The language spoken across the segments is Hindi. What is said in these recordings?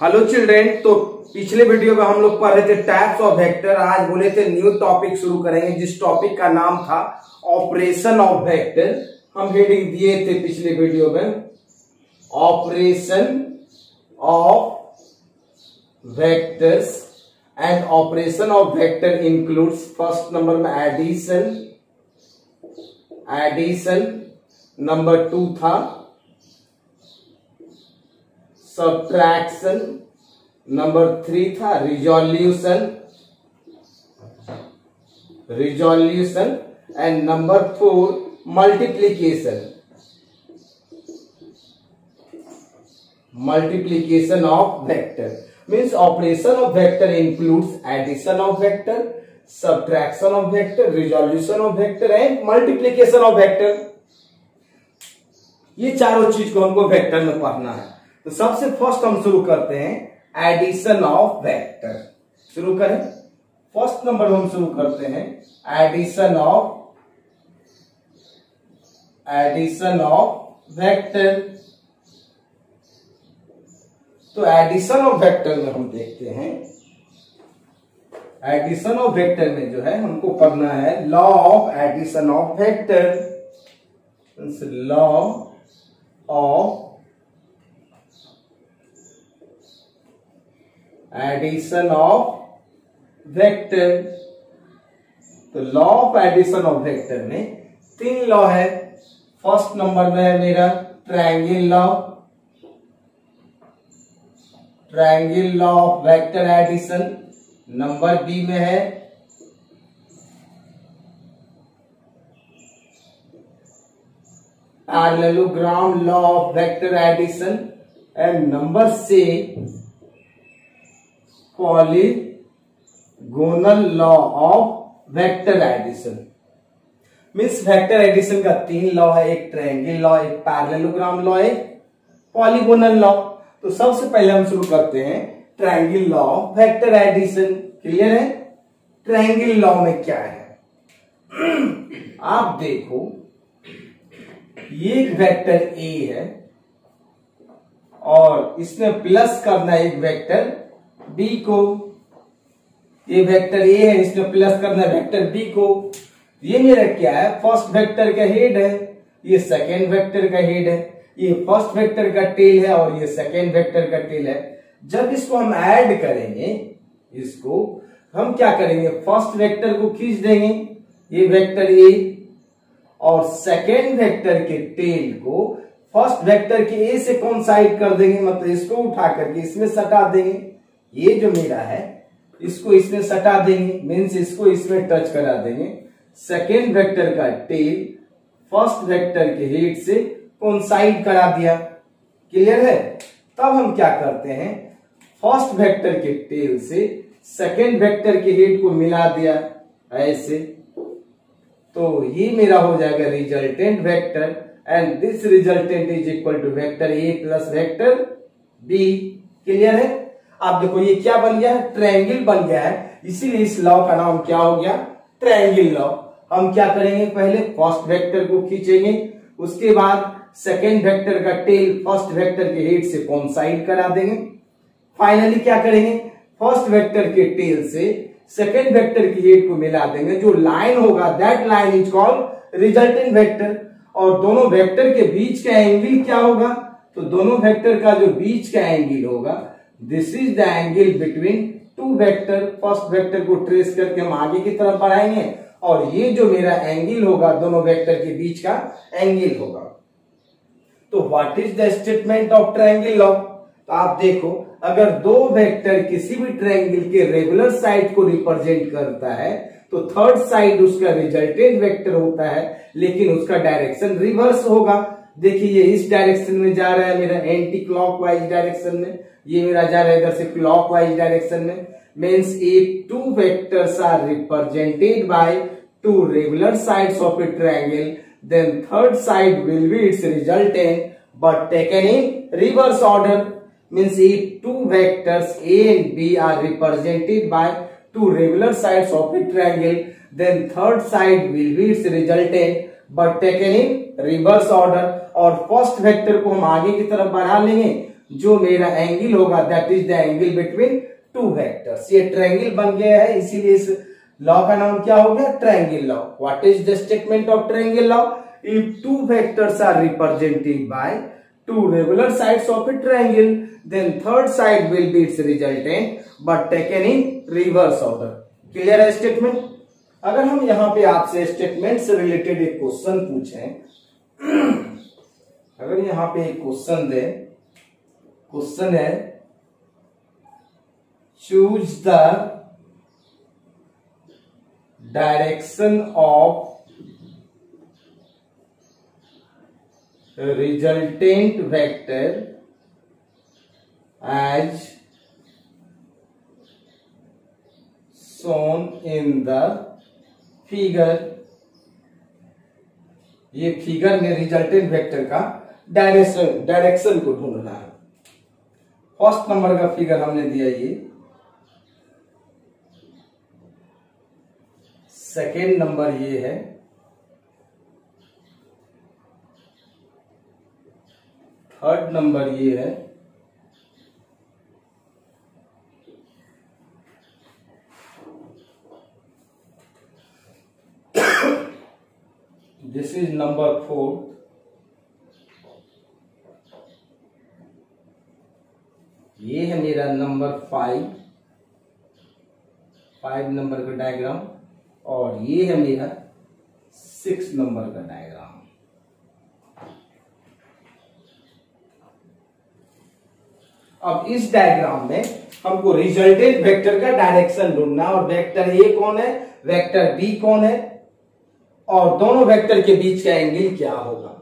Hello children. तो पिछले वीडियो में हम लोग पढ़ रहे थे टाइप्स ऑफ वेक्टर। आज बोले थे न्यू टॉपिक शुरू करेंगे, जिस टॉपिक का नाम था ऑपरेशन ऑफ वेक्टर। हम हेडिंग दिए थे पिछले वीडियो में, operation of vectors. And operation of vector includes, first number में एडिशन, नंबर 2 था सब्ट्रैक्शन, नंबर 3 था resolution and number 4 multiplication of vector. Means operation of vector includes addition of vector, subtraction of vector, resolution of vector and multiplication of vector. ये चारों चीज को हमको वेक्टर में पढ़ना है। तो सबसे फर्स्ट हम शुरू करते हैं एडिशन ऑफ वेक्टर। शुरू करें, फर्स्ट नंबर हम शुरू करते हैं एडिशन ऑफ वेक्टर। तो एडिशन ऑफ वेक्टर में हम देखते हैं, एडिशन ऑफ वेक्टर में जो है हमको पढ़ना है law of addition of vector. Law of addition of vector. तो law of addition of vector में 3 लॉ है। फर्स्ट नंबर में है मेरा triangle law of vector addition. Number B में है parallelogram law of vector addition and number C polygonal law of vector addition. Means vector addition का 3 लॉ है, एक ट्रायंगल लॉ, एक पैरेललोग्राम लॉ, एक पॉलीगोनल लॉ। तो सबसे पहले हम शुरू करते हैं triangle law of vector addition. Clear है? ट्रायंगल लॉ में क्या है आप देखो, ये एक वेक्टर ए है और इसमें प्लस करना है एक वेक्टर बी को। ये वेक्टर ए है, इसमें प्लस करना है वेक्टर बी को। ये मेरा क्या है? फर्स्ट वेक्टर का हेड है, ये सेकेंड वेक्टर का हेड है, ये फर्स्ट वेक्टर का टेल है और ये सेकेंड वेक्टर का टेल है। जब इसको हम ऐड करेंगे, इसको हम क्या करेंगे, फर्स्ट वेक्टर को खींच देंगे, ये वेक्टर ए, और सेकेंड वेक्टर के टेल को फर्स्ट वेक्टर के ए से कोइंसाइड कर देंगे, मतलब इसको उठा करके इसमें सटा देंगे। ये जो मेरा है इसको इसमें सटा देंगे, मीन्स इसको इसमें टच करा देंगे। सेकेंड वेक्टर का टेल फर्स्ट वेक्टर के हेड से कोइंसाइड करा दिया। क्लियर है? तब हम क्या करते हैं, फर्स्ट वेक्टर के टेल से सेकेंड वेक्टर के हेड को मिला दिया ऐसे। तो ये मेरा हो जाएगा resultant vector and this resultant is equal to vector A plus vector B. Clear है? आप देखो ये क्या बन गया है, ट्रायंगल बन गया है, इसीलिए इस लॉ का नाम क्या हो गया, ट्रायंगल लॉ। हम क्या करेंगे, पहले फर्स्ट वेक्टर को खींचेंगे, उसके बाद सेकेंड वेक्टर का टेल फर्स्ट वेक्टर के हेड से कोइंसाइड करा देंगे। फाइनली क्या करेंगे, फर्स्ट वेक्टर के टेल से सेकेंड वेक्टर के हेड को मिला देंगे। जो लाइन होगा that line is called resultant vector. और दोनों वेक्टर के बीच का एंगल क्या होगा, तो दोनों वेक्टर का जो बीच का एंगल होगा, this is the angle between 2 vector. First vector को ट्रेस करके हम आगे की तरफ बढ़ाएंगे और ये जो मेरा एंगल होगा दोनों वेक्टर के बीच का एंगल होगा। तो what is the statement of triangle law? तो आप देखो, अगर 2 वेक्टर किसी भी ट्रायंगल के रेगुलर साइड को रिप्रेजेंट करता है तो थर्ड साइड उसका रिजल्टेंट वेक्टर होता है, लेकिन उसका डायरेक्शन रिवर्स होगा। देखिए ये इस डायरेक्शन में जा रहा है मेरा, एंटी क्लॉकवाइज डायरेक्शन में, ये मेरा जा रहा है इधर से क्लॉकवाइज डायरेक्शन में। Means if 2 vectors are represented by 2 regular sides of a triangle, then third side will be its resultant but taken in reverse order. Means if 2 vectors A and B are represented by 2 regular sides of a triangle, then third side will be its resultant but taken in reverse order. और फर्स्ट वेक्टर को हम आगे की तरफ बढ़ा लेंगे जो मेरा एंगल होगा that is the angle between two vectors. ये ट्रायंगल बन गया है, इसीलिए इस लॉ का नाम क्या हो गया, triangle law. What is the statement of triangle law? If two vectors are represented by two regular sides of a triangle, then third side will be its resultant but taken in reverse order. Clear है स्टेटमेंट? अगर हम यहाँ पे आपसे स्टेटमेंट से रिलेटेड एक क्वेश्चन पूछें, अगर यहाँ पे एक क्वेश्चन दे, क्वेश्चन है choose the direction of resultant vector as shown in the figure। ये फिगर में रिजल्टेंट वेक्टर का डायरेक्शन को ढूंढना है। फर्स्ट नंबर का फिगर हमने दिया ये, सेकेंड नंबर ये है, थर्ड नंबर ये है, दिस इज नंबर 4, ये है मेरा नंबर 5 नंबर का डायग्राम, और ये है मेरा 6 नंबर का डायग्राम। अब इस डायग्राम में हमको रिजल्टेंट वेक्टर का डायरेक्शन ढूंढना, और वेक्टर ए कौन है, वेक्टर बी कौन है, और दोनों वेक्टर के बीच का एंगल क्या होगा।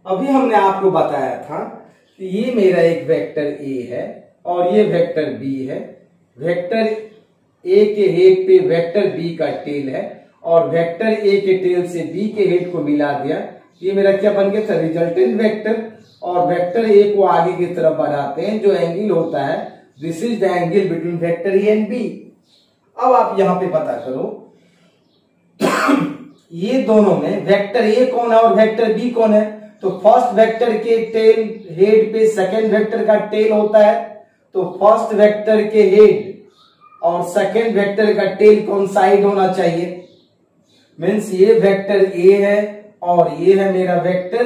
अभी हमने आपको बताया था कि ये मेरा एक वेक्टर ए है और ये वेक्टर बी है। वेक्टर ए के हेड पे वेक्टर बी का टेल है, और वेक्टर ए के टेल से बी के हेड को मिला दिया, ये मेरा क्या बन गया था, रिजल्टेंट वेक्टर। और वेक्टर ए को आगे की तरफ बढ़ाते हैं, जो एंगल होता है this is the angle between vector A and B. अब आप यहां पे पता करो ये दोनों में वेक्टर ए कौन है और वेक्टर बी कौन है। तो फर्स्ट वेक्टर के टेल हेड पे सेकेंड वेक्टर का टेल होता है, तो फर्स्ट वेक्टर के हेड और सेकेंड वेक्टर का टेल कौन साइड होना चाहिए, मीन्स ये वेक्टर ए है और ये है मेरा वेक्टर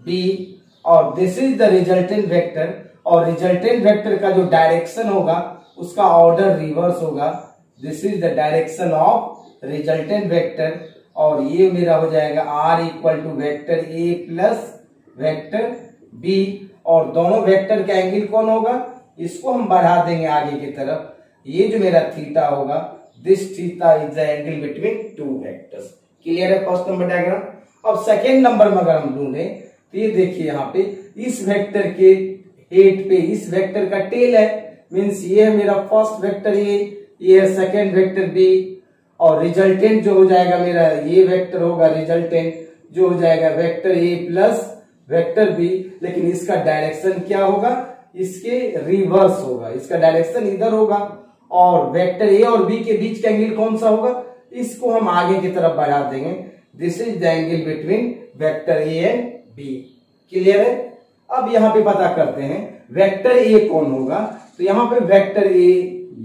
बी, और this is the resultant vector. और रिजल्टेंट वेक्टर का जो डायरेक्शन होगा उसका ऑर्डर रिवर्स होगा, this is the direction of resultant vector. और ये मेरा हो जाएगा r equal to vector A plus vector B, और दोनों वेक्टर का एंगल कौन होगा, इसको हम बढ़ा देंगे आगे की तरफ, ये जो मेरा थीटा होगा this theta is the angle between two vectors. Clear है फर्स्ट नंबर डायग्राम। अब सेकेंड नंबर में अगर हम ढूंढे तो ये देखिए यहाँ पे इस वेक्टर के हेड पे इस वेक्टर का टेल है, मीन्स ये है मेरा फर्स्ट वेक्टर ए, ये है सेकेंड वेक्टर बी, और रिजल्टेंट जो हो जाएगा मेरा ये वेक्टर होगा रिजल्टेंट, जो हो जाएगा vector A plus vector B. लेकिन इसका डायरेक्शन क्या होगा, इसके रिवर्स होगा, इसका डायरेक्शन इधर होगा, और वेक्टर ए और बी के बीच का एंगल कौन सा होगा, इसको हम आगे की तरफ बढ़ा देंगे, this is the angle between vector A and B. Clear है। अब यहाँ पे पता करते हैं वेक्टर ए कौन होगा, तो यहाँ पे वेक्टर ए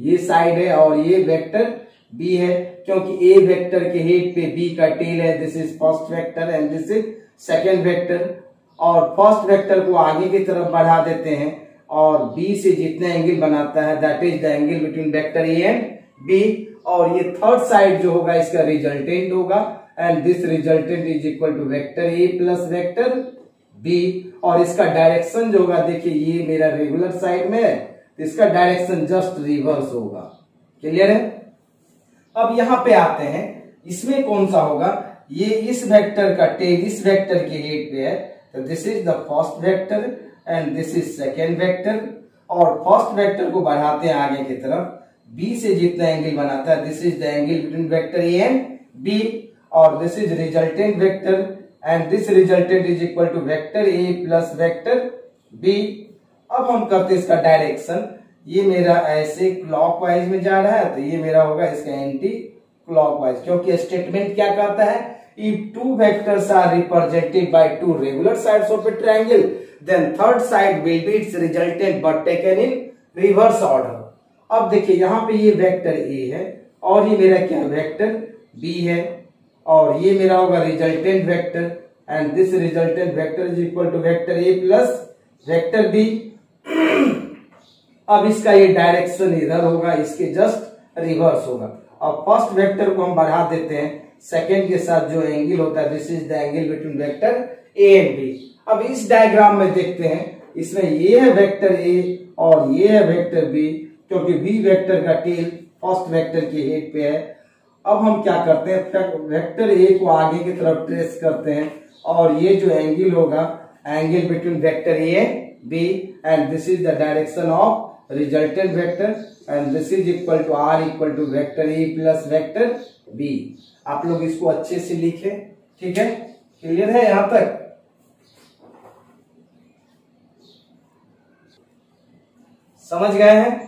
ये साइड है और ये वेक्टर बी है, क्योंकि ए वेक्टर के हेड पे बी का टेल है, this is first vector and this is second vector. और फर्स्ट वेक्टर को आगे की तरफ बढ़ा देते हैं, और बी से जितना एंगल बनाता है that is the angle between vector A and B. और ये थर्ड साइड जो होगा इसका रिजल्टेंट होगा, and this resultant is equal to vector A plus vector B. और इसका डायरेक्शन जो होगा, देखिए ये मेरा रेगुलर साइड में है, इसका डायरेक्शन जस्ट रिवर्स होगा। क्लियर है। अब यहां पे आते हैं, इसमें कौन सा होगा, ये इस वेक्टर का टेल इस वेक्टर के हेड पे है, तो this is the first vector and this is second vector. और फर्स्ट वेक्टर को बढ़ाते हैं आगे की तरफ, बी से जितना एंगल बनाता है this is the angle between vector A and B, और this is resultant vector and this resultant is equal to vector A plus vector B. अब हम करते हैं इसका डायरेक्शन, ये मेरा ऐसे क्लॉकवाइज में जा रहा है, तो ये मेरा होगा इसका एंटी क्लॉकवाइज, क्योंकि स्टेटमेंट क्या कहता है, if two vectors are represented by two regular sides of a triangle, then third side will be its resultant but taken in reverse order. अब देखिए यहाँ पे ये वेक्टर A है और ये मेरा क्या वेक्टर B है और ये मेरा होगा resultant vector and this resultant vector is equal to vector A plus vector B. अब इसका ये डायरेक्शन इधर होगा, इसके जस्ट रिवर्स होगा. अब फर्स्ट वेक्टर को हम बढ़ा देते हैं सेकेंड के साथ जो एंगल होता है, this is the angle between vector A and B. अब इस डायग्राम में देखते हैं, इसमें ये है वेक्टर ए और ये है वेक्टर बी, क्योंकि बी वेक्टर का टेल फर्स्ट वेक्टर के हेड पे है. अब हम क्या करते हैं, वेक्टर ए को आगे की तरफ ट्रेस करते हैं और ये जो एंगल होगा angle between vector A and B and this is the direction of resultant vector and this is equal to R equal to vector A plus vector B. आप लोग इसको अच्छे से लिखें, ठीक है, क्लियर है यहां तक. समझ गए हैं.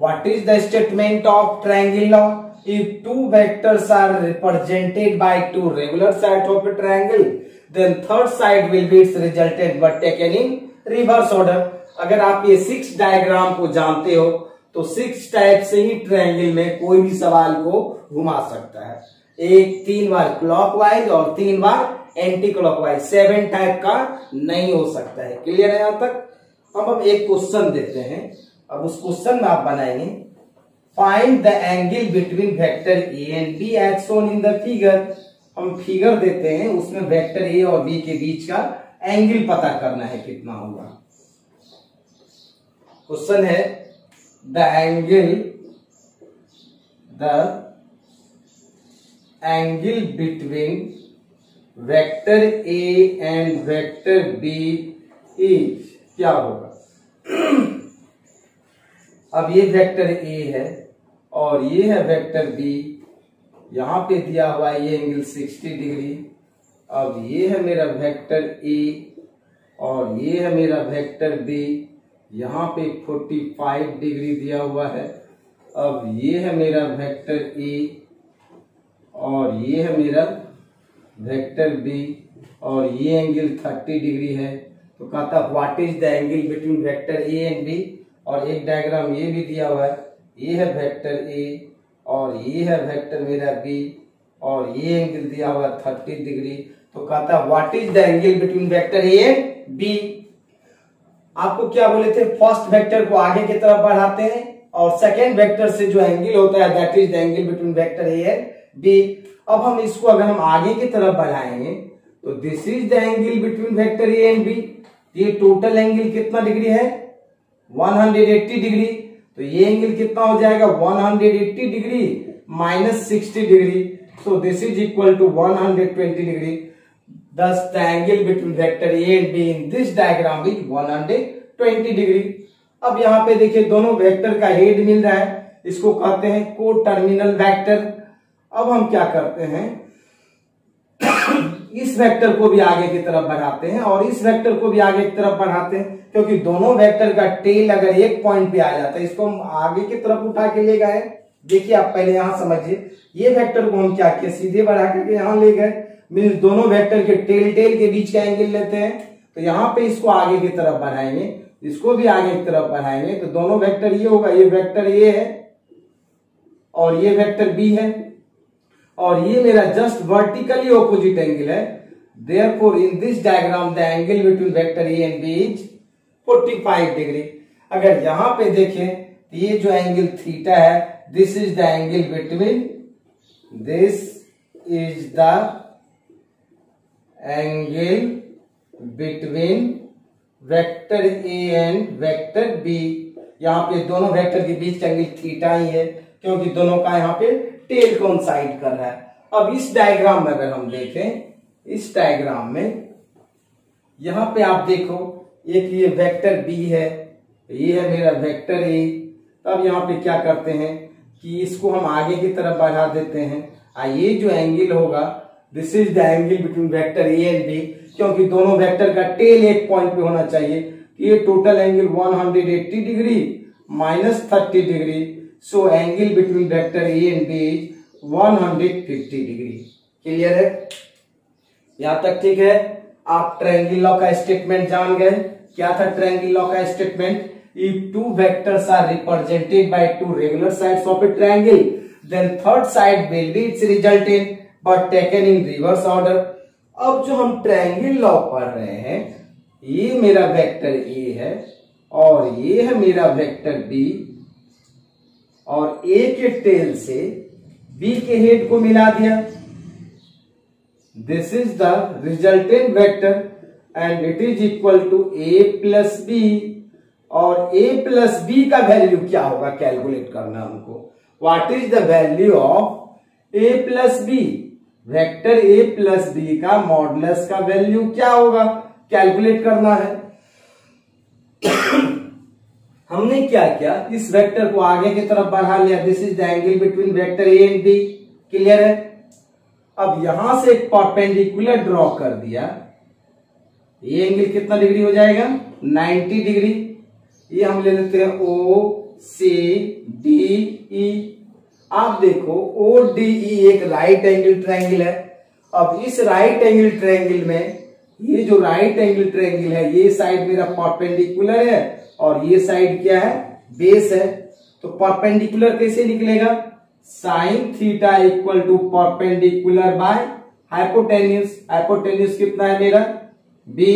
What is the statement of triangle law? If two vectors are represented by two regular side of a triangle, then third side will be its resultant but taken in reverse order. अगर आप ये 6 डायग्राम को जानते हो तो 6 टाइप से ही ट्रायंगल में कोई भी सवाल को घुमा सकता है. एक 3 बार क्लॉकवाइज और 3 बार एंटी क्लॉकवाइज, 7 टाइप का नहीं हो सकता है. क्लियर है यहां तक. अब एक क्वेश्चन देते हैं. अब उस क्वेश्चन में आप बनाएंगे find the angle between vector A and B as shown in the figure. हम फिगर देते हैं, उसमें वेक्टर ए और बी के बीच का एंगल पता करना है कितना होगा. क्वेश्चन है the angle between vector A and vector B is क्या होगा. अब ये वेक्टर ए है और ये है वेक्टर बी. यहां पे दिया हुआ है ये एंगल 60 डिग्री. अब ये है मेरा वेक्टर ए और ये है मेरा वेक्टर बी. यहाँ पे 45 डिग्री दिया हुआ है. अब ये है मेरा वेक्टर ए और ये है मेरा वेक्टर बी और ये एंगल 30 डिग्री है. तो कहता what is the angle between vector A and B. और एक डायग्राम ये भी दिया हुआ है, ये है वेक्टर ए और ये है वेक्टर मेरा बी और ये एंगल दिया हुआ 30 डिग्री. तो कहता what is the angle between vector A and B. आपको क्या बोले थे, फर्स्ट वेक्टर को आगे की तरफ बढ़ाते हैं और सेकेंड वेक्टर से जो एंगल होता है that is the angle between vector A and B. अब हम इसको अगर हम आगे की तरफ बढ़ाएंगे तो this is the angle between vector A and B. ये टोटल एंगल कितना डिग्री है, 180 डिग्री. तो ये एंगल कितना हो जाएगा, 180 degree minus 60 degree. So this is equal to 120 degree. Thus the angle between vector A and B in this diagram is 120 degree. अब यहाँ पे देखिए दोनों वेक्टर का हेड मिल रहा है, इसको कहते हैं को टर्मिनल वेक्टर. अब हम क्या करते हैं, इस वेक्टर को भी आगे की तरफ बढ़ाते हैं और इस वेक्टर को भी आगे की तरफ बढ़ाते हैं, क्योंकि दोनों वेक्टर का टेल अगर एक पॉइंट पे आ जाता है, इसको हम आगे की तरफ उठा के ले गए. देखिए आप पहले यहां समझिए, ये वेक्टर को हम क्या किए, सीधे बढ़ा करके यहां ले गए. मीन्स दोनों वेक्टर के टेल के बीच का एंगल लेते हैं. तो यहाँ पे इसको आगे की तरफ बढ़ाएंगे, इसको भी आगे की तरफ बढ़ाएंगे. तो दोनों वेक्टर ये होगा, ये वेक्टर ए है और ये वेक्टर बी है और ये मेरा जस्ट वर्टिकली ऑपोजिट एंगल है. Therefore in this diagram the angle between vector A and B is 45 degree. अगर यहां पे देखें तो ये जो एंगल थीटा है, this is the angle between, this is the angle between vector A and vector B. यहाँ पे दोनों वेक्टर के बीच एंगल थीटा ही है, क्योंकि दोनों का यहाँ पे टेल कोइंसाइड कर रहा है. अब इस डायग्राम में अगर हम देखें, इस डायग्राम में यहाँ पे आप देखो, एक ये वेक्टर बी है, ये है मेरा वेक्टर ए. तब यहाँ पे क्या करते हैं कि इसको हम आगे की तरफ बढ़ा देते हैं. ये जो एंगल होगा this is the angle between vector A and B, क्योंकि दोनों वेक्टर का टेल एक पॉइंट पे होना चाहिए. ये total angle 180 degree minus 30 degree. So angle between vector A and B is 150 degree. Clear है. यहां तक ठीक है। आप ट्रायंगल लॉ का स्टेटमेंट जान गए। क्या था ट्रायंगल लॉ का statement? If two vectors are represented by two regular sides of a triangle then third side will be its resultant but taken in reverse order. अब जो हम ट्रायंगल लॉ पढ़ रहे हैं, ये मेरा वेक्टर ए है और ये है मेरा वेक्टर बी, और ए के टेल से बी के हेड को मिला दिया। This is the resultant vector and it is equal to A plus B. और ए प्लस बी का वैल्यू क्या होगा कैलकुलेट करना हमको। What is the value of A plus B? Vector A plus B का मॉडुलस का वैल्यू क्या होगा कैलकुलेट करना है। हमने क्या किया, इस वेक्टर को आगे की तरफ बढ़ा लिया। This is the angle between vector A and B. Clear है? अब यहां से एक परपेंडिकुलर ड्रॉ कर दिया। ये एंगल कितना डिग्री हो जाएगा? 90 डिग्री। ये हम ले लेते हैं ओ सी डी ई। आप देखो ओ डी ई एक राइट एंगल ट्रायंगल है। अब इस राइट एंगल ट्रायंगल में ये जो राइट एंगल ट्रायंगल है, ये साइड मेरा परपेंडिकुलर है और ये साइड क्या है? बेस है। तो परपेंडिकुलर कैसे निकलेगा? Sine theta equal to perpendicular by hypotenuse. Hypotenuse कितना है मेरा? B.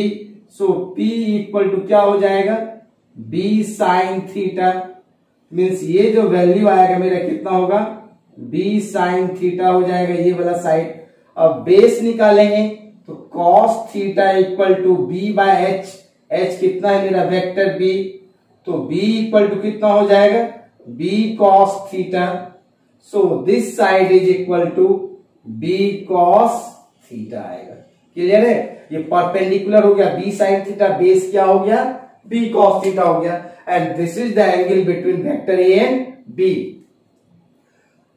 So P equal to क्या हो जाएगा? B sine theta. मीन्स ये जो वैल्यू आएगा मेरा कितना होगा? बी साइन थीटा हो जाएगा ये वाला साइड। अब बेस निकालेंगे तो cos theta equal to B by H. H कितना है मेरा? Vector B. तो बी इक्वल टू कितना हो जाएगा? B cos theta. So this side is equal to B cos theta आएगा। क्लियर है? ये परपेंडिकुलर हो गया बी साइन थीटा, बेस क्या हो गया? बी कॉस थीटा हो गया। And this is the angle between vector A and B.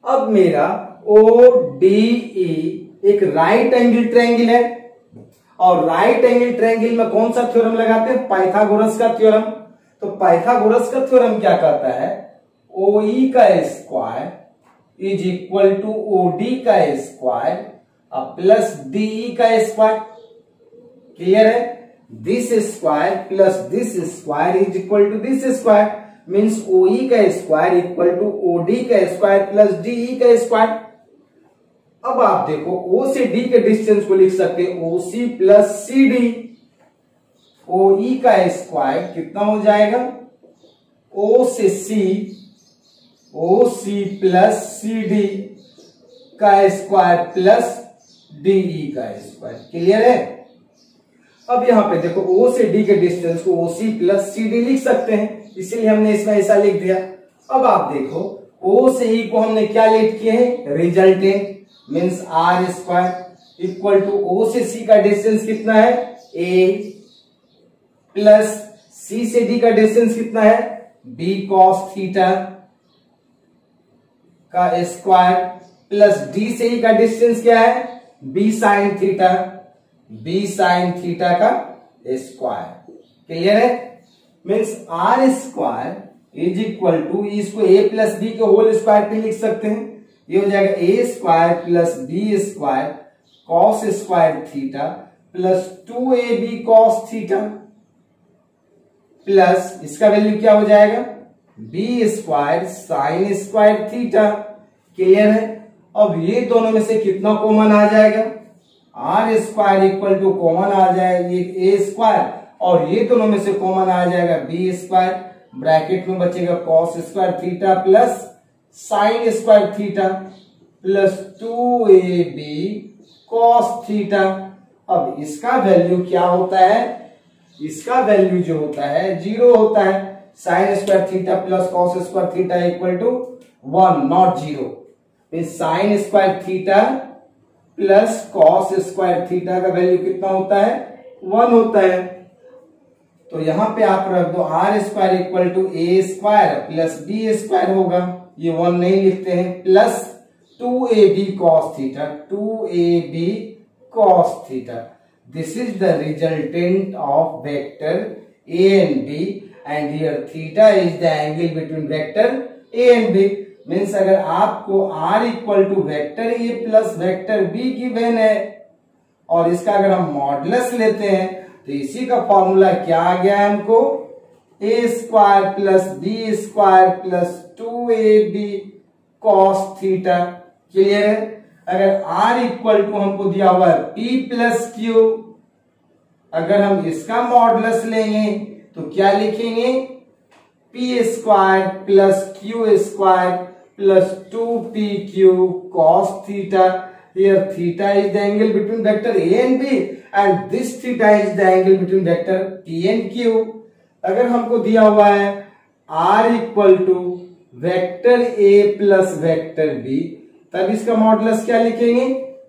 अब मेरा ओ डी ई एक राइट एंगल ट्रायंगल है और राइट एंगल ट्रायंगल में कौन सा थ्योरम लगाते हैं? पाइथागोरस का थ्योरम। तो पाइथागोरस का थ्योरम क्या कहता है? ओ ई का square is equal to O D का स्क्वायर प्लस डी ई का स्क्वायर। क्लियर है? This square plus this square is equal to this square. Means O E का square equal to O D का स्क्वायर प्लस डी ई का स्क्वायर। अब आप देखो ओ से डी के डिस्टेंस को लिख सकते हैं ओ सी प्लस सी डी। ओ ई का स्क्वायर कितना हो जाएगा? ओ से सी, ओ सी प्लस सी डी का स्क्वायर प्लस डी ई का स्क्वायर। क्लियर है? अब यहां पे देखो ओ से डी के डिस्टेंस को ओ सी प्लस सी डी लिख सकते हैं, इसीलिए हमने इसमें ऐसा लिख दिया। अब आप देखो ओ से ई को हमने क्या लिख किए हैं? Resultant. Means R square equal to O से सी का डिस्टेंस कितना है? ए प्लस सी से डी का डिस्टेंस कितना है? बी कॉस थीटा का स्क्वायर प्लस डी से ई का डिस्टेंस क्या है? B sine theta. B sine theta का स्क्वायर। क्लियर है? Means R square is equal to, इसको ए प्लस बी के होल स्क्वायर पे लिख सकते हैं। ये हो जाएगा A square plus B square cos square theta plus 2ab cos theta plus इसका वैल्यू क्या हो जाएगा? B square sine square theta. Clear है? अब ये दोनों में से कितना कॉमन आ जाएगा? R square equal to common आ जाएगा ये ए स्क्वायर, और ये दोनों में से कॉमन आ जाएगा बी स्क्वायर। ब्रैकेट में बचेगा cos square theta plus sign square theta plus 2ab cos theta. अब इसका वैल्यू क्या होता है? इसका वैल्यू जो होता है 0 होता है। Sine square theta plus cos square theta equal to 1 not 0। Sine square theta plus cos square theta का वैल्यू कितना होता है? 1 होता है। तो यहां पे आप रख दो R square equal to A square plus B square होगा, ये 1 नहीं लिखते हैं, plus 2ab cos theta, 2ab cos theta. This is the resultant of vector a and b and here theta is the angle between vector a and b। Means अगर आपको r equal to vector A plus vector B given है और इसका अगर हम मॉडुलस लेते हैं तो इसी का फॉर्मूला क्या आ गया है हमको, A square plus B square plus 2ab cos theta. Clear है। अगर r इक्वल टू हमको दिया हुआ है p प्लस क्यू, अगर हम इसका मॉडुलस लेंगे तो क्या लिखेंगे, p square plus Q square plus 2pq cos theta. Here theta is the angle between vector a and b and this theta is the angle between vector p and q. अगर हमको दिया हुआ है r equal to vector a plus vector b, तब इसका मॉडुलस क्या लिखेंगे,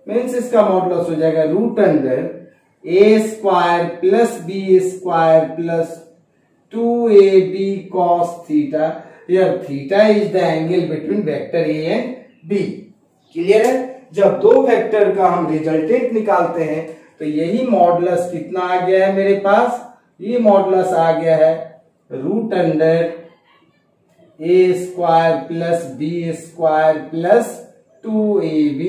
मीन्स इसका मॉडुलस हो जाएगा root under a square plus b square plus 2ab cos theta. Here theta is the angle between vector a and b. Clear है। जब दो वेक्टर का हम रिजल्टेंट निकालते हैं तो यही मॉडुलस कितना आ गया है मेरे पास, ये मॉडुलस आ गया है root under a square plus b square plus 2ab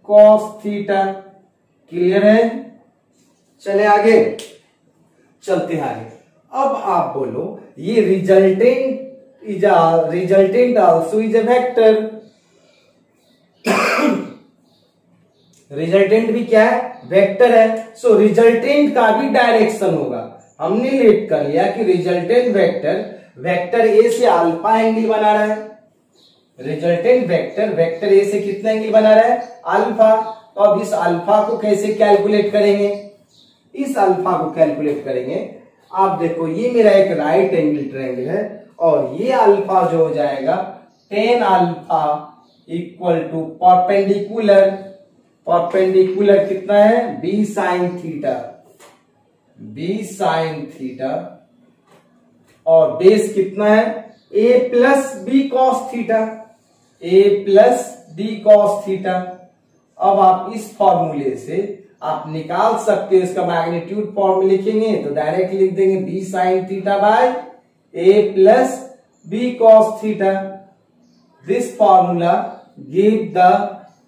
cos theta. Clear है। चले आगे, चलते हैं आगे। अब आप बोलो ये resultant also is a vector। Resultant भी क्या है, वेक्टर है। सो रिजल्टेंट का भी डायरेक्शन होगा। हमने लेट कर लिया कि रिजल्टेंट वेक्टर ए से अल्फा एंगल बना रहा है। रिजल्टेंट वेक्टर ए से कितना एंगल बना रहा है, अल्फा। तो अब इस अल्फा को कैसे कैलकुलेट करेंगे, इस अल्फा को कैलकुलेट करेंगे। आप देखो ये मेरा एक राइट एंगल ट्रायंगल है और ये अल्फा जो हो जाएगा tan alpha equal to perpendicular कितना है, b sin थीटा और बेस कितना है a plus b cos theta. अब आप इस फॉर्मूले से आप निकाल सकते हो, इसका मैग्नीट्यूड फॉर्म में लिखेंगे तो डायरेक्ट लिख देंगे b sin theta by a plus b cos theta. This formula give the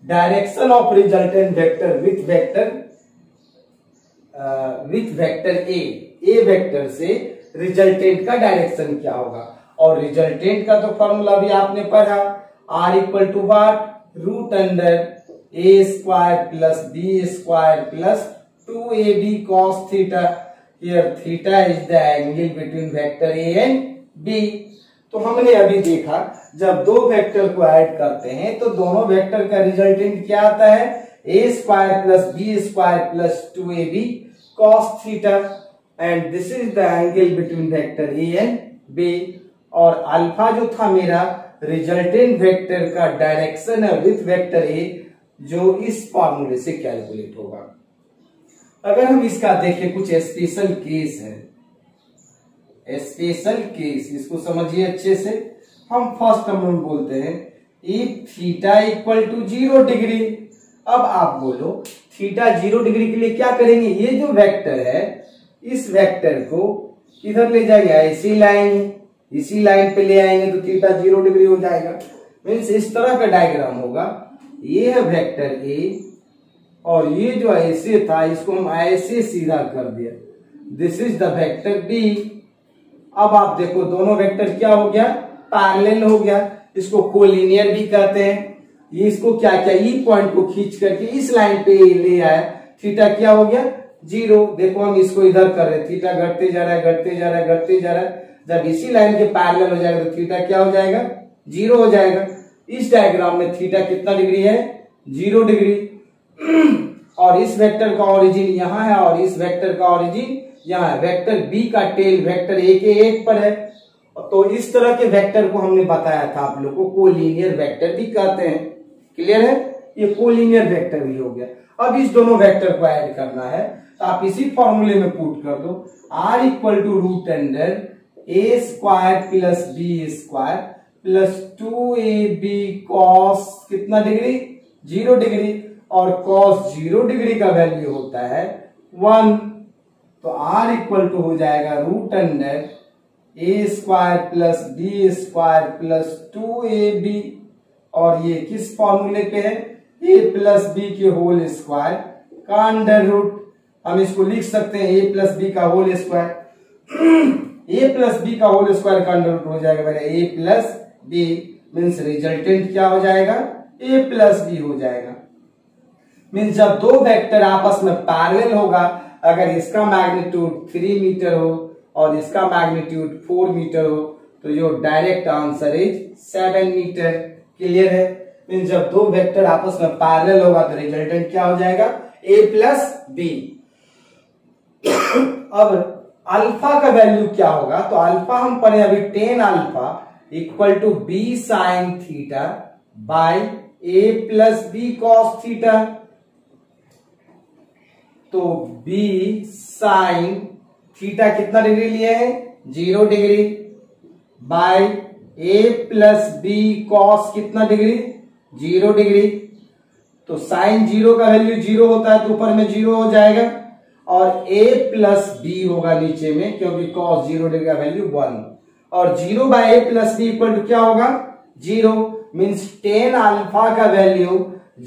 direction of resultant vector with vector A vector से रिजल्टेंट का डायरेक्शन क्या होगा। और रिजल्टेंट का तो फॉर्मूला भी आपने पढ़ा, r equal to what, root under a square plus b square plus 2ab cos theta. Here theta is the angle between vector a and b। तो हमने अभी देखा जब दो वेक्टर को ऐड करते हैं तो दोनों वेक्टर का रिजल्टेंट क्या आता है, a square plus b square plus 2ab cos theta and this is the angle between vector a and b। और अल्फा जो था मेरा रिजल्टेंट वेक्टर का डायरेक्शन है विथ वेक्टर a, जो इस फॉर्मूले से कैलकुलेट होगा। अगर हम इसका देखें कुछ स्पेशल केस है, स्पेशल केस इसको समझिए अच्छे से। हम फर्स्ट नंबर में बोलते हैं if theta equal to 0 degree. अब आप बोलो थीटा 0 डिग्री के लिए क्या करेंगे, ये जो वेक्टर है इस वेक्टर को इधर ले जाएंगे, ऐसी लाइन इसी लाइन पे ले आएंगे तो थीटा 0 डिग्री हो जाएगा। मीन्स इस तरह का डायग्राम होगा, ये है वेक्टर ए और ये जो ऐसे था इसको हम ऐसे सीधा कर दिया, this is the vector B. अब आप देखो दोनों वेक्टर क्या हो गया, पैरेलल हो गया। इसको कोलिनियर भी कहते हैं। ये इसको क्या क्या ई पॉइंट को खींच करके इस लाइन पे ले आया, थीटा क्या हो गया 0। देखो हम इसको इधर कर रहे हैं, थीटा घटते जा रहा है घटते जा रहा है घटते जा रहा है। जब इसी लाइन के पैरेलल हो जाएगा तो थीटा क्या हो जाएगा 0 हो जाएगा। इस डायग्राम में थीटा कितना डिग्री है 0 डिग्री। और इस वेक्टर का ओरिजिन यहाँ है और इस वेक्टर का ओरिजिन यहाँ है। वेक्टर बी का टेल वेक्टर ए के एक पर है। तो इस तरह के वेक्टर को हमने बताया था आप लोग को कोलिनियर वेक्टर भी कहते हैं। क्लियर है, ये कोलिनियर वेक्टर भी हो गया। अब इस दोनों वेक्टर को ऐड करना है तो आप इसी फॉर्मूले में पुट कर दो, r equal to root under A square plus B square plus 2ab cos कितना डिग्री 0 डिग्री और cos 0 डिग्री का वैल्यू होता है 1। तो r इक्वल टू हो जाएगा root under A square plus B square plus 2ab और ये किस फॉर्मूले पे है, a प्लस बी के होल स्क्वायर का अंडर रूट। हम इसको लिख सकते हैं ए प्लस बी का होल स्क्वायर। ए प्लस बी का होल स्क्वायर का अंडर रूट हो जाएगा मेरा ए प्लस बी, मीन्स रिजल्टेंट क्या हो जाएगा, ए प्लस बी हो जाएगा। मीन्स जब दो वेक्टर आपस में पैरेलल होगा, अगर इसका मैग्नीट्यूड 3 मीटर हो और इसका मैग्नीट्यूड 4 मीटर हो, तो your direct answer is 7 metre. Clear है? मीन्स जब दो वेक्टर आपस में पैरेलल होगा तो रिजल्टेंट क्या हो जाएगा, ए प्लस बी। अब अल्फा का वैल्यू क्या होगा, तो अल्फा हम पढ़े अभी tan alpha equal to B sine theta by A plus B cos theta. तो बी साइन थीटा कितना डिग्री लिए हैं, 0 degree, by A plus B cos कितना डिग्री, 0 डिग्री। तो साइन 0 का वैल्यू 0 होता है तो ऊपर में 0 हो जाएगा, और a प्लस बी होगा नीचे में, क्योंकि cos 0 डिग्री का वैल्यू 1, और 0 by a plus B equal to क्या होगा, 0। मीन्स tan अल्फा का वैल्यू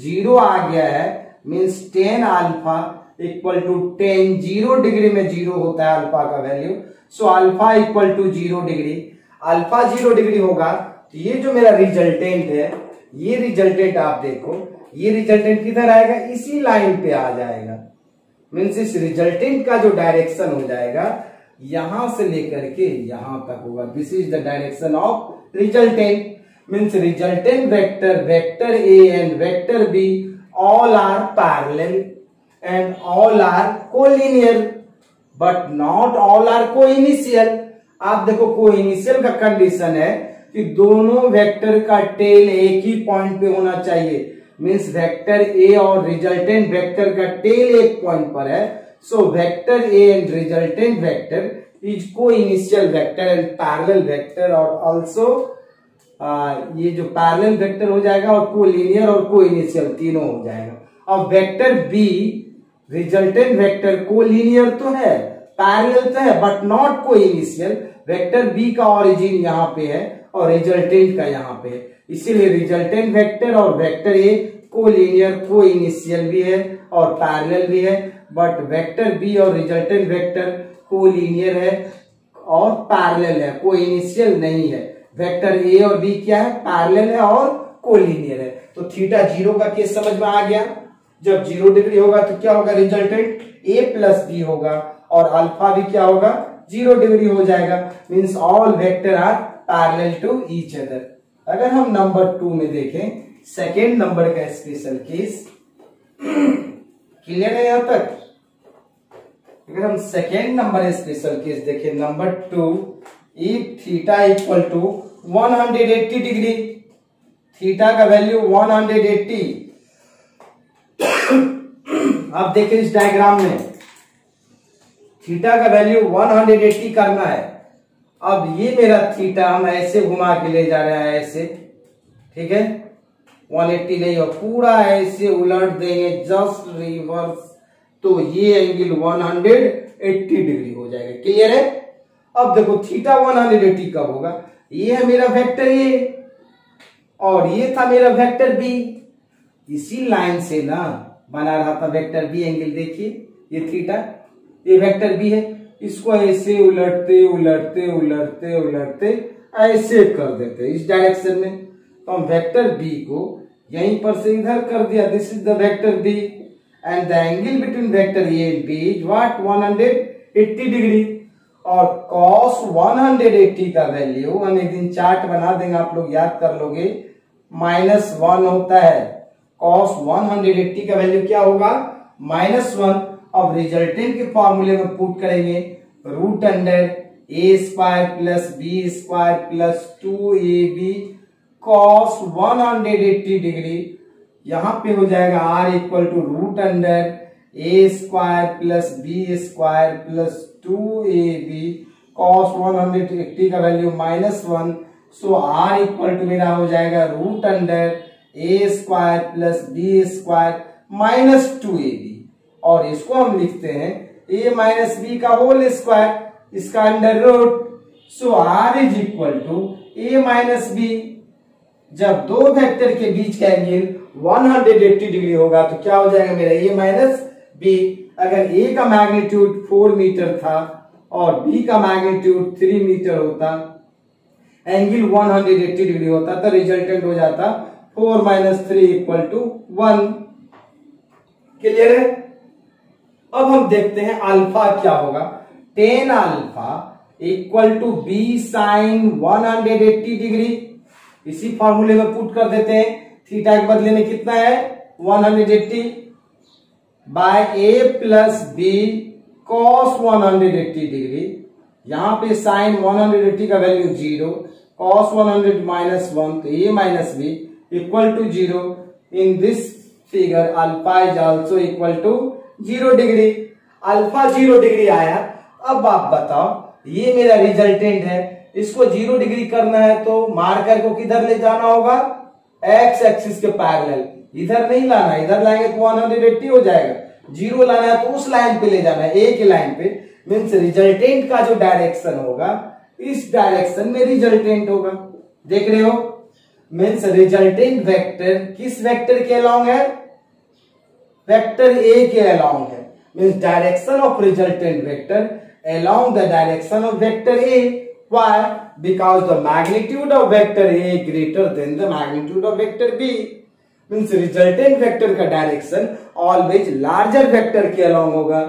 0 आ गया है। Means tan alpha equal to tan 0 degree में 0 होता है अल्फा का value. So alpha equal to 0 degree, alpha 0 degree होगा। तो ये जो मेरा रिजल्टेंट है, ये रिजल्टेंट आप देखो, ये रिजल्टेंट किधर आएगा, इसी लाइन पे आ जाएगा। मीन्स इस रिजल्टेंट का जो डायरेक्शन हो जाएगा यहां से लेकर के यहां तक होगा। This is the direction of resultant. Means resultant vector, vector A and vector B all are parallel and all are collinear, but not all are coinitial. आप देखो कोइनिशियल का कंडीशन है कि दोनों वेक्टर का टेल एक ही पॉइंट पे होना चाहिए। मीन्स वेक्टर ए और रिजल्टेंट वेक्टर का टेल एक पॉइंट पर है। So vector A and resultant vector is coinitial vector and parallel vector, और ऑल्सो ये जो पैरेलल वेक्टर हो जाएगा और कोलिनियर और कोइनिशियल तीनों हो जाएगा। अब vector B resultant vector collinear तो है, पैरेलल तो है, but not coinitial. Vector B का ओरिजिन यहाँ पे है और रिजल्टेंट का यहाँ पे है, इसीलिए रिजल्टेंट वेक्टर और वेक्टर ए कोलिनियर कोइनिशियल भी है और पैरेलल भी है, बट वेक्टर बी और रिजल्टेंट वेक्टर कोलिनियर है और पैरेलल है, कोइनिशियल नहीं है। वेक्टर ए और बी क्या है, पैरेलल है और कोलिनियर है। तो थीटा 0 का केस समझ में आ गया। जब 0 डिग्री होगा तो क्या होगा, रिजल्टेंट ए प्लस बी होगा, और अल्फा भी क्या होगा, 0 डिग्री हो जाएगा। Means all vector are parallel to each other. अगर हम नंबर 2 में देखें, सेकेंड नंबर का स्पेशल केस, क्लियर है यहां तक? अगर हम सेकेंड नंबर स्पेशल केस देखें, number 2, if theta equal to 180 degree, theta का वैल्यू 180। अब देखिए इस डायग्राम में थीटा का वैल्यू 180 करना है। अब ये मेरा थीटा हम ऐसे घुमा के ले जा रहे हैं, ऐसे, ठीक है, 180 नहीं हो, पूरा ऐसे उलट देंगे, जस्ट रिवर्स, तो ये एंगल 180 डिग्री हो जाएगा। क्लियर है? अब देखो थीटा 180 कब होगा, ये है मेरा वेक्टर ए और ये था मेरा वेक्टर बी, इसी लाइन से ना बना रहा था वेक्टर बी एंगल। देखिए ये थीटा, ये वेक्टर बी है, इसको ऐसे उलटते उलटते उलटते उलटते ऐसे कर देते इस डायरेक्शन में। तो हम वेक्टर बी को यहीं पर से इधर कर दिया, this is the vector B, and the angle between vector A and B is what, 180 degree. और cos 180 का वैल्यू हम एक दिन चार्ट बना देंगे, आप लोग याद कर लोगे, -1 होता है। cos 180 का वैल्यू क्या होगा, -1। अब रिजल्टेंट के फॉर्मूले में पुट करेंगे, root under A square plus B square plus 2ab cos 180 degree, यहां पे हो जाएगा r equal to root under A square plus B square plus 2ab cos 180 का value -1। So r equal to मेरा हो जाएगा root under A square plus B square minus 2ab, और इसको हम लिखते हैं a माइनस बी का होल स्क्वायर, इसका under root. So r is equal to a minus B. जब दो वेक्टर के बीच का एंगल 180 डिग्री होगा तो क्या हो जाएगा मेरा a माइनस बी। अगर ए का मैग्नीट्यूड 4 मीटर था और बी का मैग्नीट्यूड 3 मीटर होता, एंगल 180 डिग्री होता, तो रिजल्टेंट हो जाता 4 - 3 = 1। क्लियर है? अब हम देखते हैं अल्फा क्या होगा। tan alpha = b sin 180 degree. इसी फॉर्मूले में पुट कर देते हैं। थीटा के बदले में कितना है 180 by a plus B cos 180 degree. यहां पे साइन 180 का वैल्यू 0, cos 100 -1, तो a minus B = 0। In this figure alpha is also equal to 0 degree. Alpha 0 degree आया। अब आप बताओ, ये मेरा रिजल्टेंट है, इसको 0 डिग्री करना है तो मार्कर को किधर ले जाना होगा, एक्स एक्सिस के पैरेलल। इधर नहीं लाना, इधर लाएंगे तो 180 हो जाएगा। 0 लाना है तो उस लाइन पे ले जाना है, ए की लाइन पे। मीन्स रिजल्टेंट का जो डायरेक्शन होगा इस डायरेक्शन में रिजल्टेंट होगा। देख रहे हो? मीन्स रिजल्टेंट वेक्टर किस वेक्टर के अलोंग है, वेक्टर ए के अलोंग है। Means direction of resultant vector along the direction of vector A. Why? Because the magnitude of vector A greater than the magnitude of vector B. Means resultant vector का direction always larger vector के along होगा।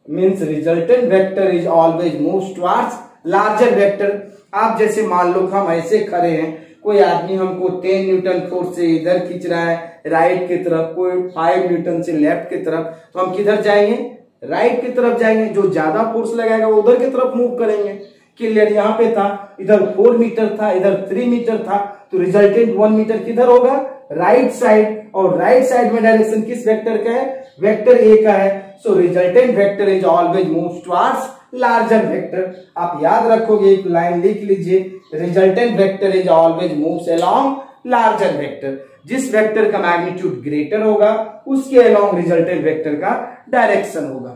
Means resultant vector is always moves towards larger vector। आप जैसे मान लो हम ऐसे खड़े हैं, कोई आदमी हमको 10 न्यूटन फोर्स से इधर खींच रहा है राइट की तरफ, कोई 5 न्यूटन से लेफ्ट की तरफ, तो हम किधर जाएंगे, राइट की तरफ जाएंगे। जो ज्यादा फोर्स लगाएगा वो उधर की तरफ मूव करेंगे। क्लियर? यहाँ पे था, इधर 4 मीटर था, इधर 3 मीटर था, तो रिजल्टेंट 1 मीटर किधर होगा, राइट साइड। और राइट साइड में डायरेक्शन किस वेक्टर का है, वेक्टर ए का है। So resultant vector is always moves towards larger vector. आप याद रखोगे, एक लाइन लिख लीजिए, resultant vector is always moves along larger vector. जिस वेक्टर का मैग्नीट्यूड ग्रेटर होगा उसके अलोंग रिजल्टेंट वेक्टर का डायरेक्शन होगा।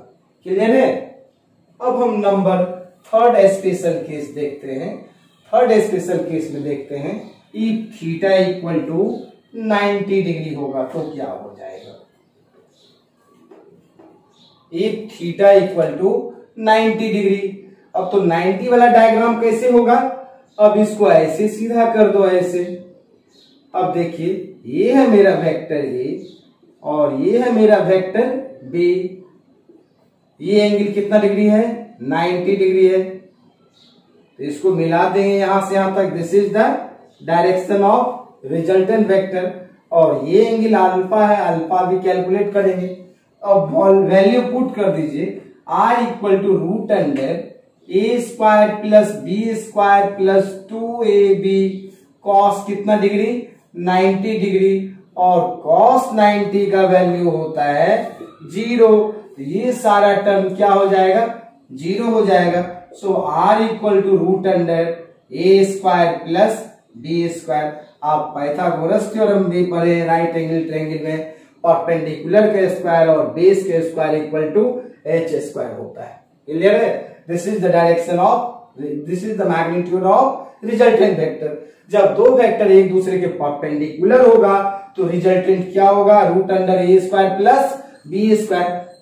क्लियर है? अब हम नंबर 3rd स्पेशल केस देखते हैं। 3rd स्पेशल केस में देखते हैं, इफ थीटा = 90 डिग्री होगा तो क्या हो जाएगा। If theta = 90 degree. अब तो 90 वाला डायग्राम कैसे होगा, अब इसको ऐसे सीधा कर दो, ऐसे। अब देखिए, ये है मेरा वेक्टर ए और ये है मेरा वेक्टर बी। ये एंगल कितना डिग्री है, 90 डिग्री है। तो इसको मिला देंगे यहां से यहां तक। This is the direction of resultant vector. और ये एंगल अल्फा है, अल्फा भी कैलकुलेट करेंगे। अब वैल्यू पुट कर दीजिए, r = √a² plus b² plus 2ab cos कितना डिग्री, 90 डिग्री। और cos 90 का वैल्यू होता है 0। तो ये सारा टर्म क्या हो जाएगा, 0 हो जाएगा। सो r √a² प्लस b²। आप पाइथागोरस थ्योरम भी पढ़े हैं राइट एंगल ट्रायंगल में, परपेंडिकुलर के स्क्वायर और बेस के स्क्वायर =h² होता है। क्लियर है? This is the direction of, this is the magnitude of resultant vector. जब दो वेक्टर एक दूसरे के परपेंडिकुलर होगा तो रिजल्टेंट क्या होगा, √a² plus b²।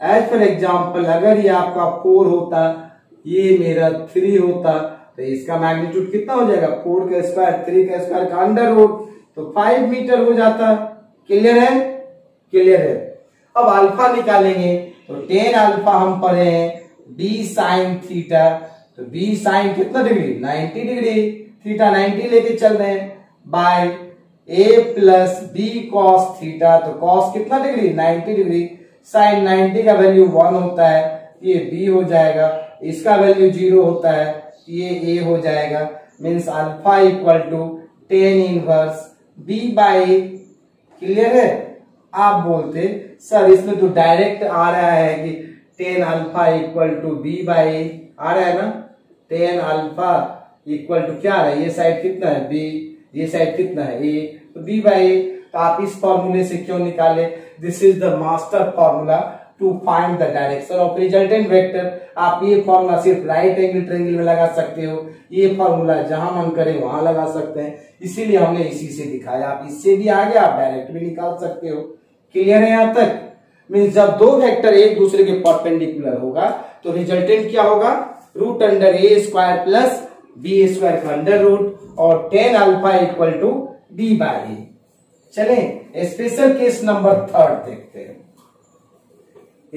As for example, अगर ये आपका 4 होता, ये मेरा 3 होता, तो इसका मैग्नीट्यूड कितना हो जाएगा, 4 का स्क्वायर 3 का स्क्वायर का √, तो 5 मीटर हो जाता। क्लियर है? क्लियर है। अब अल्फा निकालेंगे तो tan अल्फा हम पढ़े हैं b sin थीटा। तो b sin कितना डिग्री, 90 डिग्री। थीटा 90 लेके चल रहे हैं, by a plus b cos theta. तो cos कितना डिग्री, 90 डिग्री। sin 90 का वैल्यू 1 होता है, ये b हो जाएगा। इसका वैल्यू 0 होता है, ये a हो जाएगा। Means alpha = tan inverse b by a। Clear है? आप बोलते सर इसमें तो डायरेक्ट आ रहा है कि tan alpha = b by a आ रहा है ना। tan अल्फा = क्या है, ये साइड कितना है b, ये साइड कितना है a, तो b बाय a। तो आप इस फॉर्मूले से क्यों निकाले, this is the master formula to find the direction of resultant vector. आप ये फॉर्मूला सिर्फ राइट एंगल ट्रायंगल में लगा सकते हो, ये फॉर्मूला जहां मन करे वहां लगा सकते हैं, इसीलिए हमने इसी से दिखाया। आप इससे भी आगे आप डायरेक्ट भी निकाल सकते हो। क्लियर है यहाँ तक? मीन्स जब दो वेक्टर एक दूसरे के परपेंडिकुलर होगा तो रिजल्टेंट क्या होगा, root under A square plus B square का अंडर रूट और tan alpha equal to B by A. चलें स्पेशल केस नंबर थर्ड देखते हैं।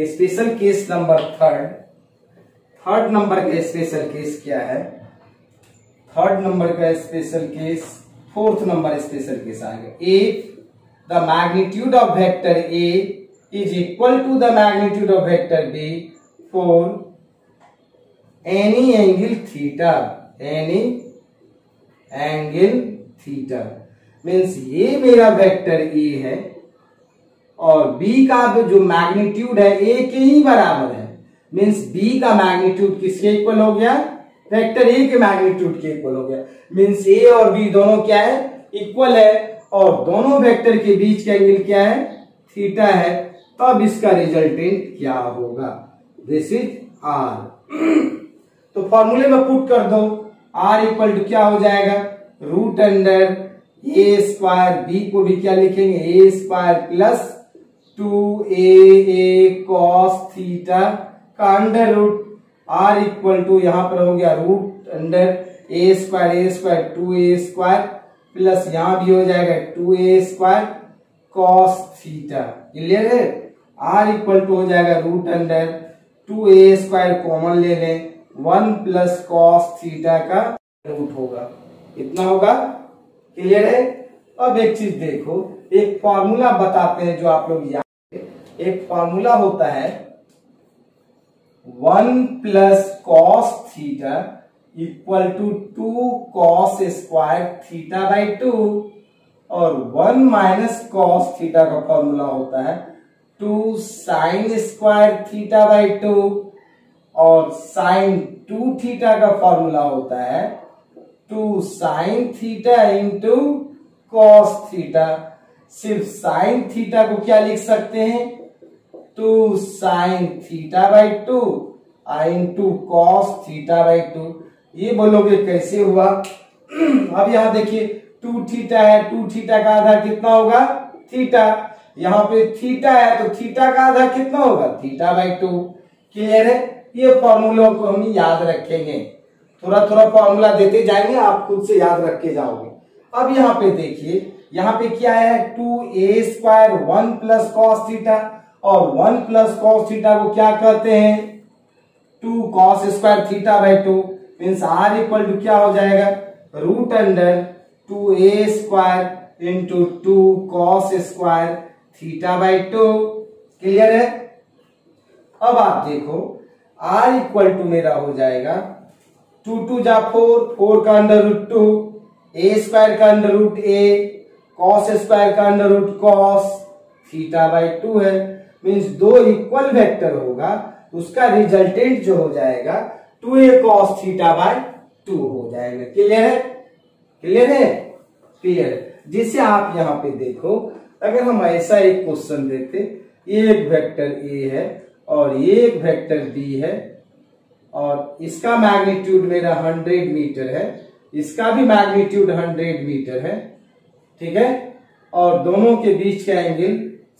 Special case number third number का स्पेशल केस क्या है, थर्ड नंबर का special case, fourth number special case आ गया। If the magnitude of vector A is equal to the magnitude of vector B for any angle theta, any angle theta means ये मेरा वेक्टर ए है और बी का जो मैग्नीट्यूड है ए के ही बराबर है, मीन्स बी का मैग्नीट्यूड किसके इक्वल हो गया, वेक्टर ए के मैग्नीट्यूड के इक्वल हो गया। मीन्स ए और बी दोनों क्या है, इक्वल है और दोनों वेक्टर के बीच का एंगल क्या है, थीटा है। तब इसका रिजल्टेंट क्या होगा, दिस इज आर। तो फॉर्मूले में पुट कर दो, आर इक्वल टू क्या हो जाएगा, root under A square, B को भी क्या लिखेंगे, A square plus 2a cos theta का under root, R equal to यहां पर हो गया root under A square 2a square plus यहां भी हो जाएगा 2a square cos theta. Clear है, आर इक्वल टू हो जाएगा root under 2a square common ले लें 1 प्लस कॉस थीटा का रूट होगा, इतना होगा। क्लियर है। अब एक चीज देखो, एक फॉर्मूला बताते हैं जो आप लोग याद, एक फॉर्मूला होता है 1 plus cos theta equal to 2 cos square theta by 2 और 1 माइनस कॉस थीटा का फॉर्मूला होता है 2 साइन स्क्वायर थीटा बाई 2 और साइन 2 थीटा का फॉर्मूला होता है 2 sine theta into cos theta. सिर्फ साइन थीटा को क्या लिख सकते हैं, 2 sine theta by 2 into cos theta by 2। ये बोलोगे कैसे हुआ, अब यहां देखिए 2 थीटा है, 2 थीटा का आधा कितना होगा, थीटा, यहाँ पे थीटा है तो थीटा का आधा कितना होगा, थीटा बाई 2। क्लियर है, ये फॉर्मूला को हम याद रखेंगे, थोड़ा थोड़ा फॉर्मूला देते जाएंगे, आप खुद से याद रख के जाओगे। अब यहाँ पे देखिए, यहाँ पे क्या है 2a square 1 plus cos theta और 1 प्लस कॉस थीटा को क्या कहते हैं, 2 cos square theta by 2 means R equal to क्या हो जाएगा, root under 2a square into 2 cos square theta by 2। Clear है। अब आप देखो आर इक्वल टू मेरा हो जाएगा 2 2 जा 4, 4 का अंडर रूट 2, ए स्क्वायर का under root A, cos square का under root cos theta by 2 है। मीन्स दो इक्वल वेक्टर होगा, उसका रिजल्टेंट जो हो जाएगा 2a कॉस थीटा बाई 2 हो जाएगा। क्लियर है, क्लियर है, क्लियर है। जिसे आप यहाँ पे देखो, अगर हम ऐसा एक क्वेश्चन देते, ये एक वेक्टर ए है और ये एक वेक्टर बी है और इसका मैग्नीट्यूड मेरा 100 मीटर है, इसका भी मैग्नीट्यूड 100 मीटर है, ठीक है, और दोनों के बीच का एंगल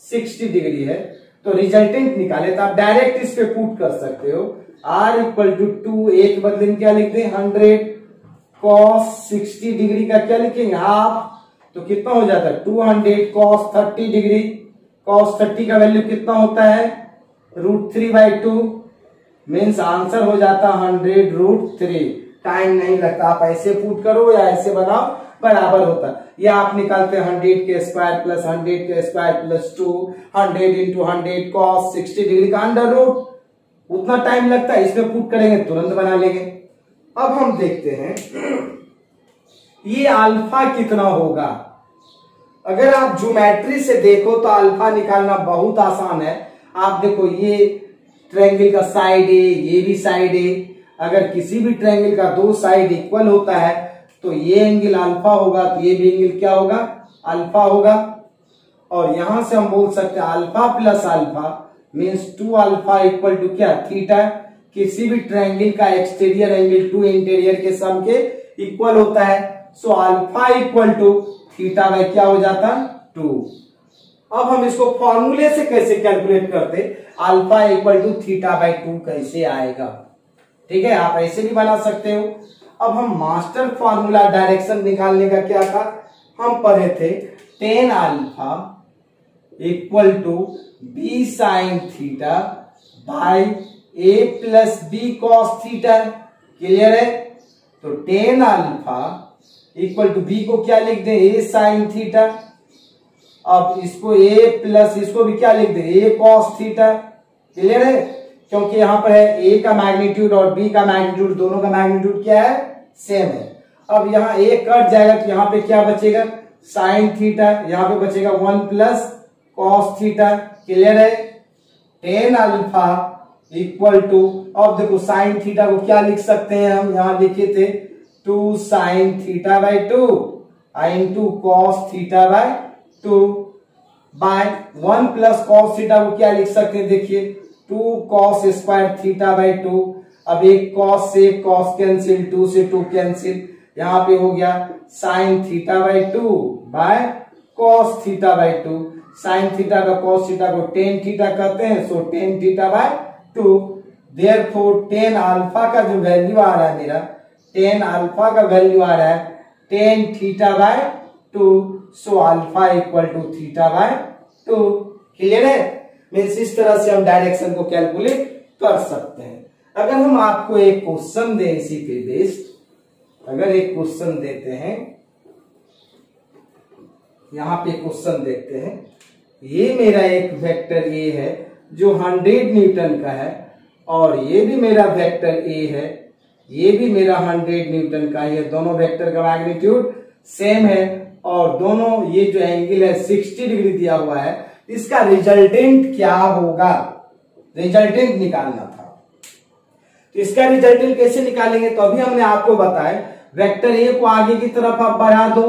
60 डिग्री है। तो रिजल्टेंट निकाले तो आप डायरेक्ट इस पे पुट कर सकते हो, r इक्वल टू 2 एक बदले में क्या लिख दें 100 कॉस 60 डिग्री का क्या लिखेंगे हाफ, तो कितना हो जाता है 200 कॉस 30 डिग्री, कॉस 30 का वैल्यू कितना होता है √3/2 मीन्स आंसर हो जाता 100√3। टाइम नहीं लगता, आप ऐसे पुट करो या ऐसे बनाओ बराबर होता। या आप निकालते 100 के स्क्वायर प्लस 100 के square plus 2 100 into 100 cos 60 degree का अंडर रूट, उतना टाइम लगता है, इसमें पुट करेंगे तुरंत बना लेंगे। अब हम देखते हैं ये अल्फा कितना होगा। अगर आप ज्योमेट्री से देखो तो अल्फा निकालना बहुत आसान है। आप देखो ये ट्रायंगल का साइड है, ये भी साइड है, अगर किसी भी ट्रायंगल का दो साइड इक्वल होता है तो ये एंगल अल्फा होगा, तो ये भी एंगल क्या होगा अल्फा होगा। और यहां से हम बोल सकते हैं alpha plus alpha means 2 alpha equal to क्या थीटा। किसी भी ट्रायंगल का एक्सटीरियर एंगल 2 इंटीरियर के सम के इक्वल होता है, so alpha equal to theta by क्या हो जाता 2। अब हम इसको फॉर्मूले से कैसे कैलकुलेट करते, alpha equal to theta by 2 कैसे आएगा। ठीक है, आप ऐसे भी बना सकते हो। अब हम मास्टर फॉर्मूला डायरेक्शन निकालने का क्या था, हम पढ़े थे tan alpha equal to B sine theta by A plus B cos theta. Clear है, तो tan alpha equal to B को क्या लिख दें, ए साइन थीटा। अब इसको ए प्लस इसको भी क्या लिख दें, ए कॉस थीटा। क्लियर है, क्योंकि यहां पर है ए का मैग्नीट्यूड और बी का मैग्नीट्यूड, दोनों का मैग्नीट्यूड क्या है, सेम है। अब यहाँ ए कट जाएगा तो यहाँ पे क्या बचेगा, साइन थीटा, यहाँ पे बचेगा 1 प्लस कॉस थीटा। क्लियर है, टेन अल्फा इक्वल टू, अब देखो साइन थीटा को क्या लिख सकते हैं हम, यहां लिखे थे 2 sine theta by 2 into cos theta by 2 by 1 plus cos theta को क्या लिख सकते हैं, देखिए 2 कॉस स्क्वायर थीटा बाई 2। अब एक कॉस से कॉस कैंसिल, 2 से 2 कैंसिल, यहां पे हो गया sine theta by 2 by cos theta by 2। Sine theta का कॉस थीटा को टेन थीटा कहते हैं, so tan theta by 2। Therefore tan alpha का जो वैल्यू आ रहा है मेरा, टेन अल्फा का वैल्यू आ रहा है tan theta by 2, so alpha equal to theta by 2। Clear है, मीन्स इस तरह से हम डायरेक्शन को कैलकुलेट कर सकते हैं। अगर हम आपको एक क्वेश्चन दें इसी पे बेस्ड, अगर एक क्वेश्चन देते हैं, यहां पे क्वेश्चन देखते हैं, ये मेरा एक वेक्टर ए है जो 100 न्यूटन का है, और ये भी मेरा वेक्टर ए है, ये भी मेरा 100 न्यूटन का है। दोनों वेक्टर का मैग्नीट्यूड सेम है, और दोनों ये जो एंगल है 60 डिग्री दिया हुआ है, इसका रिजल्टेंट क्या होगा, रिजल्टेंट निकालना था। तो इसका रिजल्टेंट कैसे निकालेंगे, तो अभी हमने आपको बताया वेक्टर ए को आगे की तरफ आप बढ़ा दो,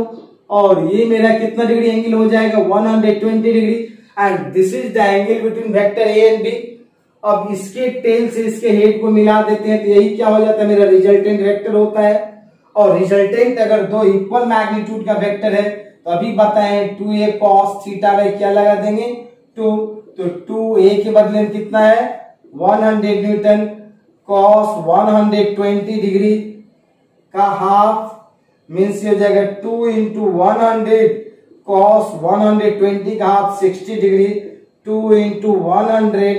और ये मेरा कितना डिग्री एंगल हो जाएगा, 120 degree, and this is the angle between vector A and B. अब इसके टेल से इसके हेड को मिला देते हैं, तो यही क्या हो जाता है, मेरा रिजल्टेंट वेक्टर होता है। और रिजल्टेंट अगर दो इक्वल मैग्नीट्यूड का वेक्टर है, तो अभी बताएं 2a cos थीटा बाई क्या लगा देंगे, 2, तो 2a के बदले में कितना है 100 न्यूटन, cos 120 डिग्री का हाफ मीन्स ये हो जाएगा 2 इंटू 100 cos 120 का हाफ 60 डिग्री, 2 इंटू 100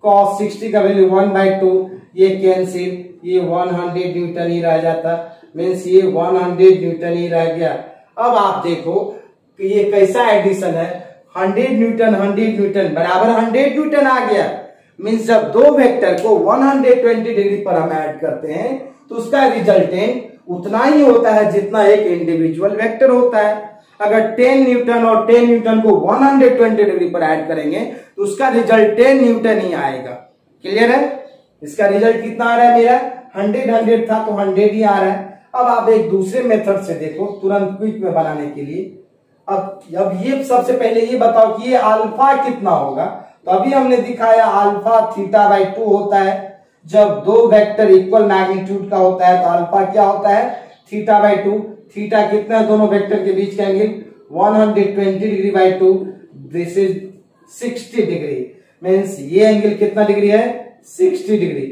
cos 60 का वैल्यू 1/2, ये कैंसिल, ये 100 न्यूटन ही रह जाता, मीन्स ये 100 न्यूटन ही रह गया। अब आप देखो कि ये कैसा एडिशन है, 100 न्यूटन बराबर 100 न्यूटन आ गया, मीन्स जब दो वेक्टर को 120 डिग्री पर हम ऐड करते हैं तो उसका रिजल्टेंट उतना ही होता है जितना एक इंडिविजुअल वेक्टर होता है। अगर 10 न्यूटन और 10 न्यूटन को 120 डिग्री पर ऐड करेंगे तो उसका रिजल्ट 10 न्यूटन ही आएगा। क्लियर है, इसका रिजल्ट कितना आ रहा है मेरा 100 था तो 100 ही आ रहा है। अब आप एक दूसरे मेथड से देखो तुरंत क्विक में बनाने के लिए। अब ये सबसे पहले ये बताओ कि ये अल्फा कितना होगा, तो अभी हमने दिखाया अल्फा थीटा बाई 2 होता है। जब दो वेक्टर इक्वल मैग्नीट्यूड का होता है तो अल्फा क्या होता है थीटा बाई 2। थीटा कितना है दोनों वेक्टर के बीच का angle 120 degree by 2, this is 60 degree, means ये एंगल कितना डिग्री है 60 डिग्री।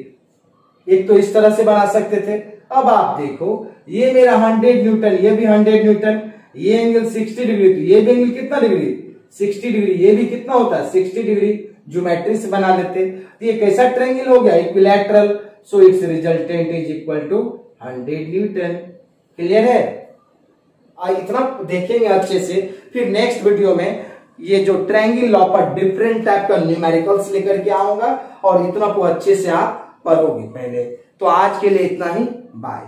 एक तो इस तरह से बना सकते थे। अब आप देखो ये मेरा 100 न्यूटन, ये भी 100 न्यूटन, ये एंगल 60 डिग्री, तो ये भी एंगल कितना डिग्री 60 डिग्री, ये भी कितना होता है 60 डिग्री। ज्योमेट्री से बना लेते, तो ये कैसा ट्रायंगल हो गया equilateral, so it's resultant is equal to 100 newton. Clear है, इतना देखेंगे अच्छे से। फिर नेक्स्ट वीडियो में ये जो ट्रायंगल लॉ पर डिफरेंट टाइप का न्यूमेरिकल्स लेकर के आऊंगा और इतना को अच्छे से आप पढ़ोगे पहले। तो आज के लिए इतना ही, बाय।